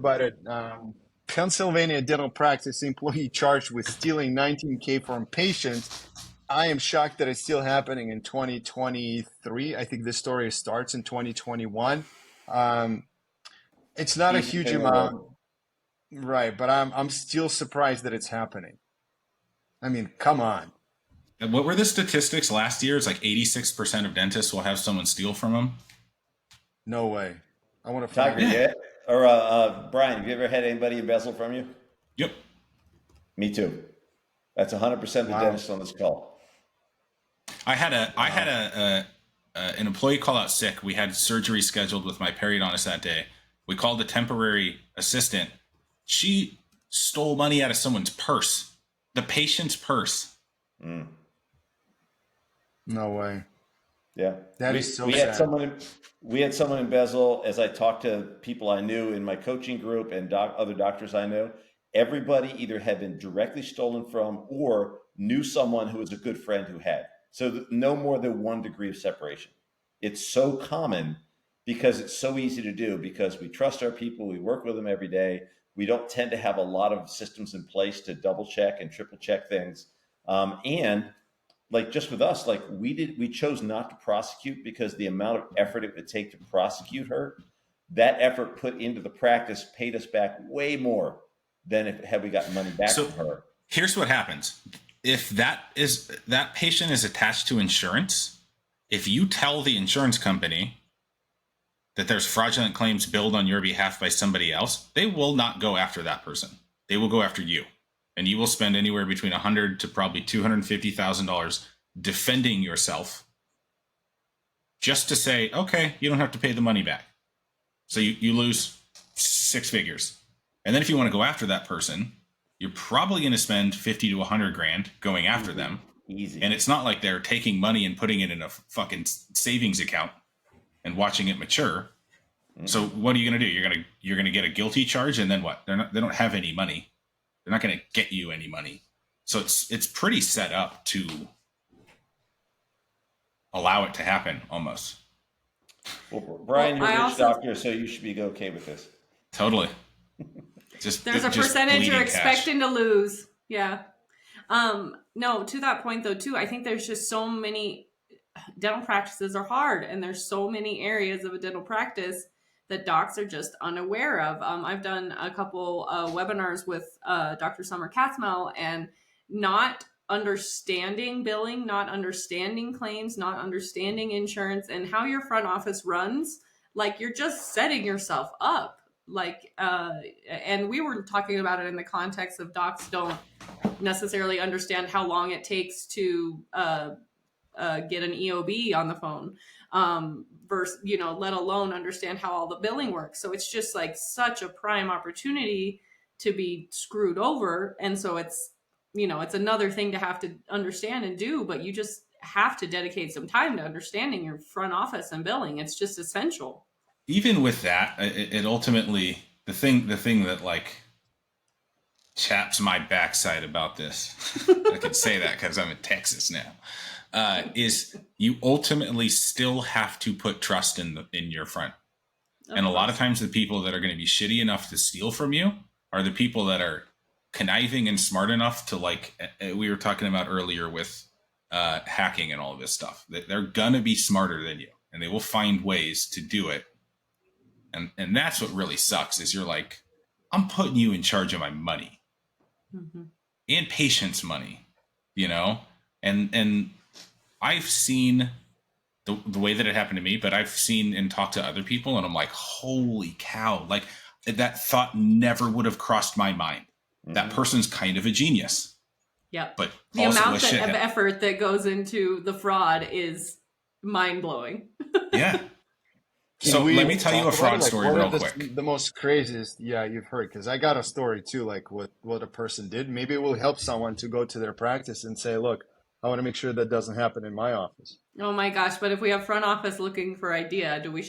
about it. Pennsylvania dental practice employee charged with stealing 19K from patients. I am shocked that it's still happening in 2023. I think this story starts in 2021. Um, it's not a Easiest huge thing in the world. amount, right? But I'm still surprised that it's happening. I mean, come on. And what were the statistics last year? It's like 86% of dentists will have someone steal from them. No way. I want to find Tiger, out. Yeah. yeah. Or Brian, have you ever had anybody embezzle from you? Yep. Me too. That's 100% the Wow. dentist on this call. I had an employee call out sick. We had surgery scheduled with my periodontist that day. We called the temporary assistant. She stole money out of someone's purse, the patient's purse. Mm. No way. Yeah, That we is so we had sad. someone embezzle. As I talked to people I knew in my coaching group and other doctors I knew, everybody either had been directly stolen from or knew someone who was a good friend who had. So no more than 1 degree of separation. It's so common because it's so easy to do because we trust our people, we work with them every day. We don't tend to have a lot of systems in place to double check and triple check things. And like just with us, like we chose not to prosecute because the amount of effort it would take to prosecute her, that effort put into the practice paid us back way more than if had we gotten money back So from her. here's what happens. If that patient is attached to insurance, if you tell the insurance company that there's fraudulent claims billed on your behalf by somebody else, they will not go after that person. They will go after you. And you will spend anywhere between $100,000 to probably $250,000 defending yourself just to say, okay, you don't have to pay the money back. So you lose 6 figures. And then if you want to go after that person, you're probably going to spend 50 to 100 grand going after them. Easy. And it's not like they're taking money and putting it in a fucking savings account and watching it mature. So what are you going to do? You're going to get a guilty charge, and then what? They don't have any money. They're not going to get you any money. So it's pretty set up to allow it to happen almost. Well, Brian, Well, you're I a rich also doctor, so you should be okay with this. Totally. Just there's a just percentage you're bleeding cash. expecting to lose. Yeah. No, to that point though, too, I think there's just so many dental practices are hard, and there's so many areas of a dental practice that docs are just unaware of. I've done a couple webinars with Dr. Summer Katzmel, and not understanding billing, not understanding claims, not understanding insurance, and how your front office runs. Like, you're just setting yourself up. Like, and we were talking about it in the context of docs don't necessarily understand how long it takes to get an EOB on the phone, versus, let alone understand how all the billing works. So it's just like such a prime opportunity to be screwed over. And so it's another thing to have to understand and do, but you just have to dedicate some time to understanding your front office and billing. It's just essential. Even with that, it ultimately the thing that like chaps my backside about this, I can say that because I'm in Texas now, is you ultimately still have to put trust in your front. And a lot of times the people that are going to be shitty enough to steal from you are the people that are conniving and smart enough to, like we were talking about earlier with hacking and all of this stuff. They're going to be smarter than you, and they will find ways to do it. And that's what really sucks is you're like, I'm putting you in charge of my money and patients' money, and I've seen the way that it happened to me, but I've seen and talked to other people, and I'm like, holy cow, like that thought never would have crossed my mind. That person's kind of a genius. Yeah. But the also amount a of effort that goes into the fraud is mind blowing. Yeah. So let me tell you a fraud story real quick. The most craziest, you've heard, because I got a story too, like what a person did. Maybe it will help someone to go to their practice and say, look, I want to make sure that doesn't happen in my office. Oh my gosh! But if we have front office looking for idea, do we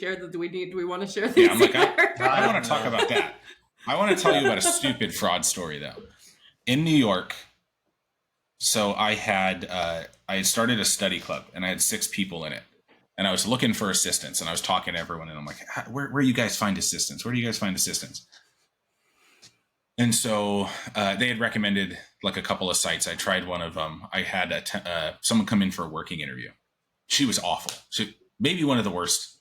want to share these? Yeah, I'm like, I want to talk about that. I want to tell you about a stupid fraud story though. In New York, so I had started a study club, and I had 6 people in it. And I was looking for assistants, and I was talking to everyone, and I'm like, where do you guys find assistants? Where do you guys find assistants? And so they had recommended like a couple of sites. I tried one of them. I had someone come in for a working interview. She was awful. She maybe one of the worst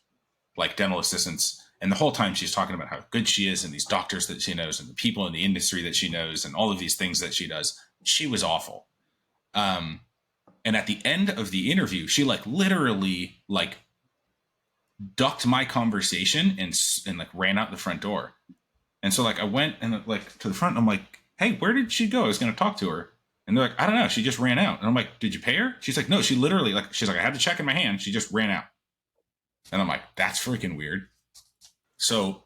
like dental assistants. And the whole time she's talking about how good she is and these doctors that she knows and the people in the industry that she knows and all of these things that she does. She was awful. And at the end of the interview, she like literally like ducked my conversation and like ran out the front door. And so like I went and like to the front and I'm like, hey, where did she go? I was going to talk to her. And they're like, I don't know. She just ran out. And I'm like, did you pay her? She's like, no, she literally like, she's like, I had the check in my hand. She just ran out. And I'm like, that's freaking weird. So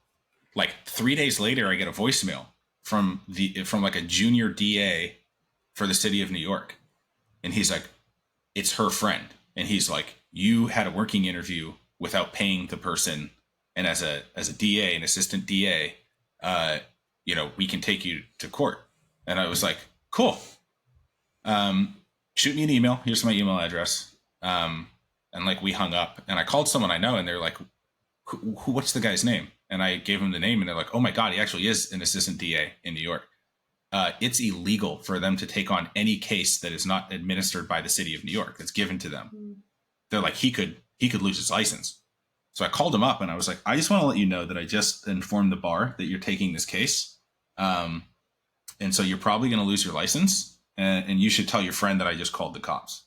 like 3 days later, I get a voicemail from like a junior DA for the city of New York. And he's like, it's her friend. And he's like, you had a working interview without paying the person. And as a DA, an assistant DA, we can take you to court. And I was like, cool. Shoot me an email. Here's my email address. And like we hung up and I called someone I know and they're like, what's the guy's name? And I gave him the name and they're like, oh my God, he actually is an assistant DA in New York. It's illegal for them to take on any case that is not administered by the city of New York. That's given to them. They're like, he could lose his license. So I called him up and I was like, I just want to let you know that I just informed the bar that you're taking this case. And so you're probably going to lose your license and you should tell your friend that I just called the cops.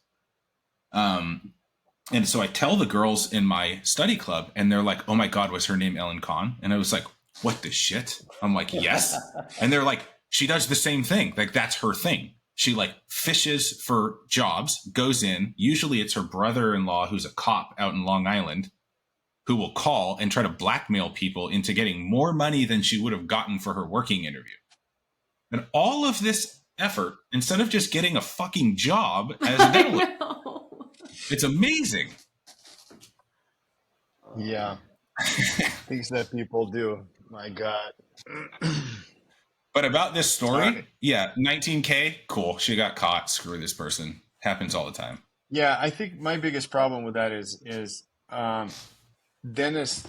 And so I tell the girls in my study club and they're like, oh my God, was her name Ellen Kahn? And I was like, what the shit? I'm like, yes. And they're like, she does the same thing. Like that's her thing. She like fishes for jobs, goes in. Usually it's her brother-in-law who's a cop out in Long Island who will call and try to blackmail people into getting more money than she would have gotten for her working interview. And all of this effort, instead of just getting a fucking job as a dental, it's amazing. Yeah. Things that people do. My God. But about this story, yeah, 19K, cool. She got caught. Screw this person. Happens all the time. Yeah, I think my biggest problem with that is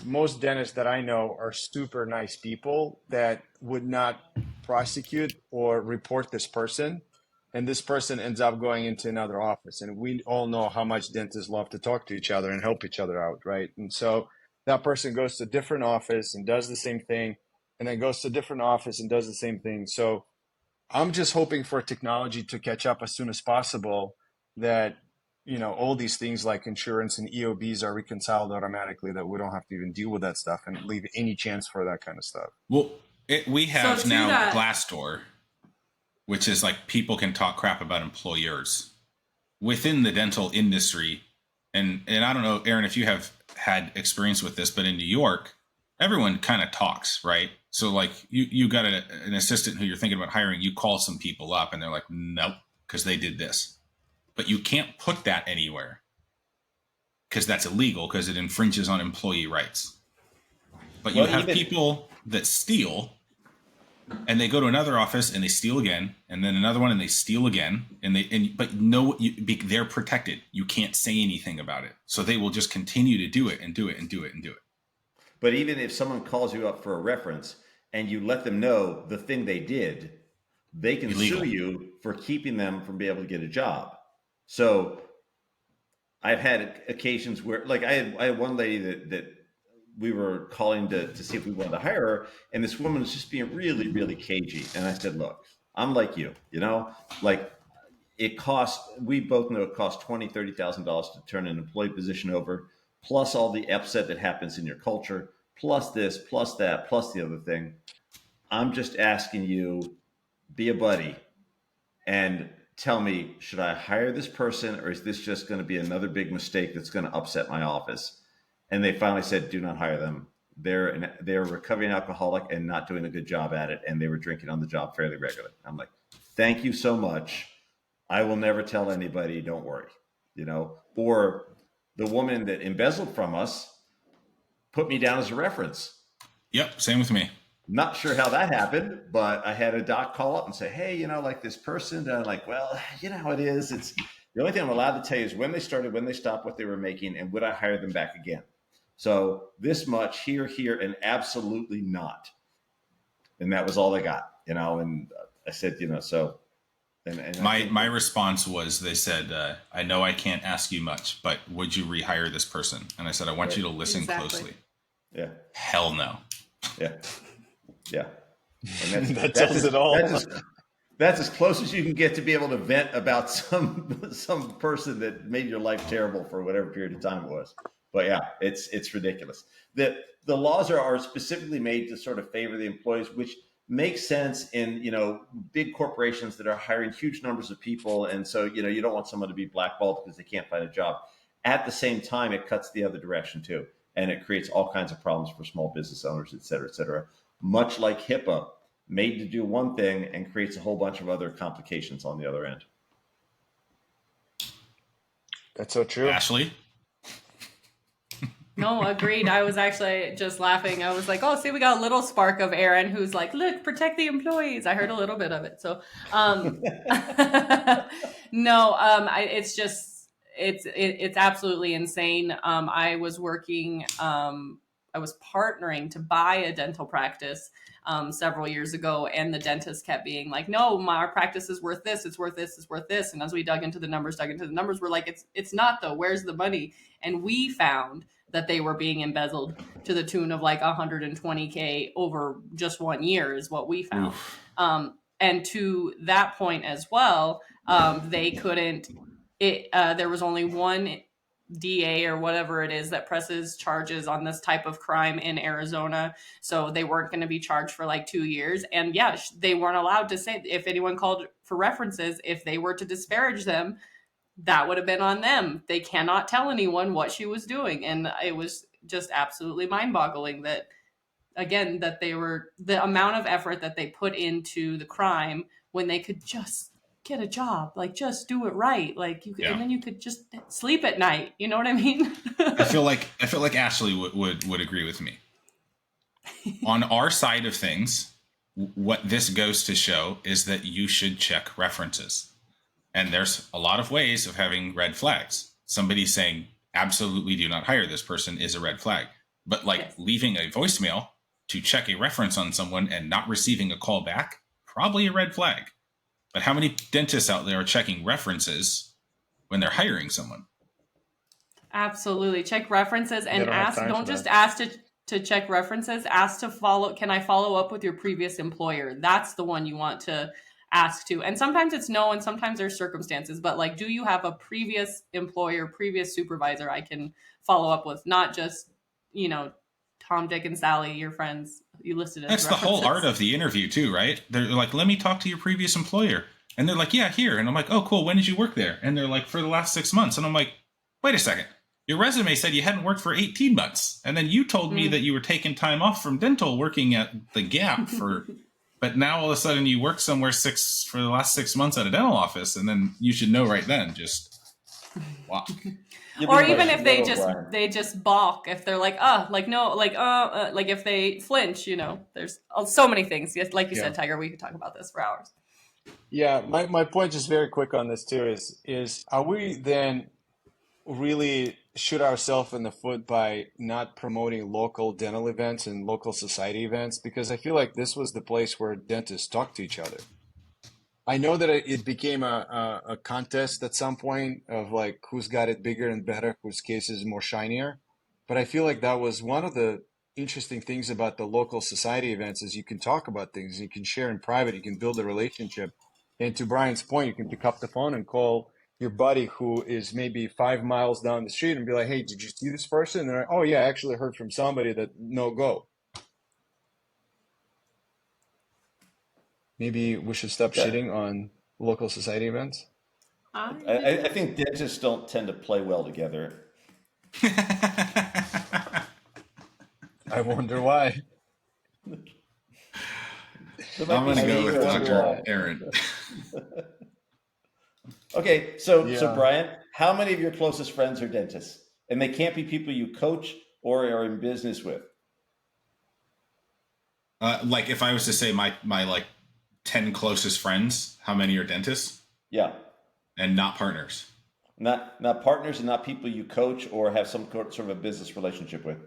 most dentists that I know are super nice people that would not prosecute or report this person. And this person ends up going into another office. And we all know how much dentists love to talk to each other and help each other out, right? And so that person goes to a different office and does the same thing, and then goes to a different office and does the same thing. So I'm just hoping for technology to catch up as soon as possible, that all these things like insurance and EOBs are reconciled automatically, that we don't have to even deal with that stuff and leave any chance for that kind of stuff. Well, we have now Glassdoor, which is like people can talk crap about employers within the dental industry. And I don't know, Aaron, if you have had experience with this, but in New York, everyone kind of talks, right? So like you got an assistant who you're thinking about hiring, you call some people up and they're like, nope, because they did this. But you can't put that anywhere because that's illegal, because it infringes on employee rights. But you have people that steal and they go to another office and they steal again, and then another one and they steal again, they're protected. You can't say anything about it. So they will just continue to do it and do it and do it and do it. But even if someone calls you up for a reference and you let them know the thing they did, they can sue you for keeping them from being able to get a job. So I've had occasions where, like, I had one lady that we were calling to see if we wanted to hire her, and this woman was just being really, really cagey. And I said, look, I'm like you, like we both know it costs $20,000, $30,000 to turn an employee position over, plus all the upset that happens in your culture, plus this, plus that, plus the other thing. I'm just asking you, be a buddy and tell me, should I hire this person, or is this just going to be another big mistake that's going to upset my office? And they finally said, do not hire them. They're a recovering alcoholic and not doing a good job at it. And they were drinking on the job fairly regularly. I'm like, thank you so much. I will never tell anybody, don't worry, or the woman that embezzled from us put me down as a reference. Yep. Same with me. Not sure how that happened, but I had a doc call up and say, hey, like this person. And I'm like, well, you know how it is. It's the only thing I'm allowed to tell you is when they started, when they stopped, what they were making, and would I hire them back again? So this much here, and absolutely not. and that was all they got, and I said, so. And my response was, they said, I know I can't ask you much, but would you rehire this person? And I said, I want you to listen closely. Yeah. Hell no. Yeah. Yeah. And that tells it all. That's as close as you can get to be able to vent about some person that made your life terrible for whatever period of time it was. But yeah, it's ridiculous. The laws are specifically made to sort of favor the employees, which makes sense in big corporations that are hiring huge numbers of people, and so you don't want someone to be blackballed because they can't find a job. At the same time, it cuts the other direction too, and it creates all kinds of problems for small business owners, et cetera, et cetera. Much like HIPAA, made to do one thing and creates a whole bunch of other complications on the other end. That's so true. Ashley? No, agreed. I was actually just laughing. I was like, oh, see, we got a little spark of Aaron who's like, look, protect the employees. I heard a little bit of it. So, no, it's just, it's absolutely insane. I was working, I was partnering to buy a dental practice several years ago, and the dentist kept being like, no, our practice is worth this, it's worth this, it's worth this. And as we dug into the numbers, we're like, it's not though, where's the money? And we found that they were being embezzled to the tune of like 120K over just 1 year is what we found. And to that point as well, they couldn't, there was only one DA or whatever it is that presses charges on this type of crime in Arizona. So they weren't going to be charged for like 2 years. And yeah, they weren't allowed to say, if anyone called for references, if they were to disparage them, that would have been on them. They cannot tell anyone what she was doing. And it was just absolutely mind-boggling that, again, that they were, the amount of effort that they put into the crime when they could just get a job, like just do it right, like you could, and then you could just sleep at night. You know what I mean? I feel like Ashley would agree with me. On our side of things, what this goes to show is that you should check references. And there's a lot of ways of having red flags. Somebody saying, absolutely do not hire this person is a red flag. But leaving a voicemail to check a reference on someone and not receiving a call back, probably a red flag. But how many dentists out there are checking references when they're hiring someone? Absolutely. Check references and ask, don't just ask to check references, ask to follow, can I follow up with your previous employer? That's the one you want to ask to. And sometimes it's no, and sometimes there's circumstances, but like, do you have a previous employer, previous supervisor I can follow up with? Not just, Tom, Dick, and Sally, your friends you listed as That's references. The whole art of the interview too, right? They're like, let me talk to your previous employer. And they're like, yeah, here. And I'm like, oh, cool. When did you work there? And they're like, for the last 6 months. And I'm like, wait a second. Your resume said you hadn't worked for 18 months. And then you told me that you were taking time off from dental working at the Gap for... But now all of a sudden you work somewhere for the last 6 months at a dental office, and then you should know right then. Just walk. Or even if they just balk, if they're like, like if they flinch, there's so many things. Yes, like you said, Tiger, we could talk about this for hours. Yeah, my point, just very quick on this too, is are we then really shoot ourselves in the foot by not promoting local dental events and local society events? Because I feel like this was the place where dentists talk to each other. I know that it became a contest at some point of like who's got it bigger and better, whose case is more shinier. But I feel like that was one of the interesting things about the local society events is you can talk about things, you can share in private, you can build a relationship. And to Brian's point, you can pick up the phone and call your buddy who is maybe 5 miles down the street and be like, hey, did you see this person? And they're like, oh yeah, I actually heard from somebody that no go. Maybe we should stop shitting on local society events. I think dentists don't tend to play well together. I wonder why. I'm going to go with Dr. Aaron. Okay, so Brian, how many of your closest friends are dentists? And they can't be people you coach or are in business with. Like if I was to say my like 10 closest friends, how many are dentists? Yeah. And not partners. Not partners and not people you coach or have some sort of a business relationship with.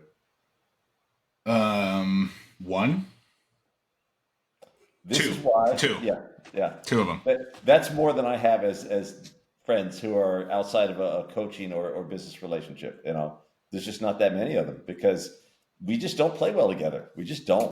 One. This Two. is why. Two. Yeah. Two of them. That's more than I have as friends who are outside of a coaching or business relationship. There's just not that many of them because we just don't play well together. We just don't.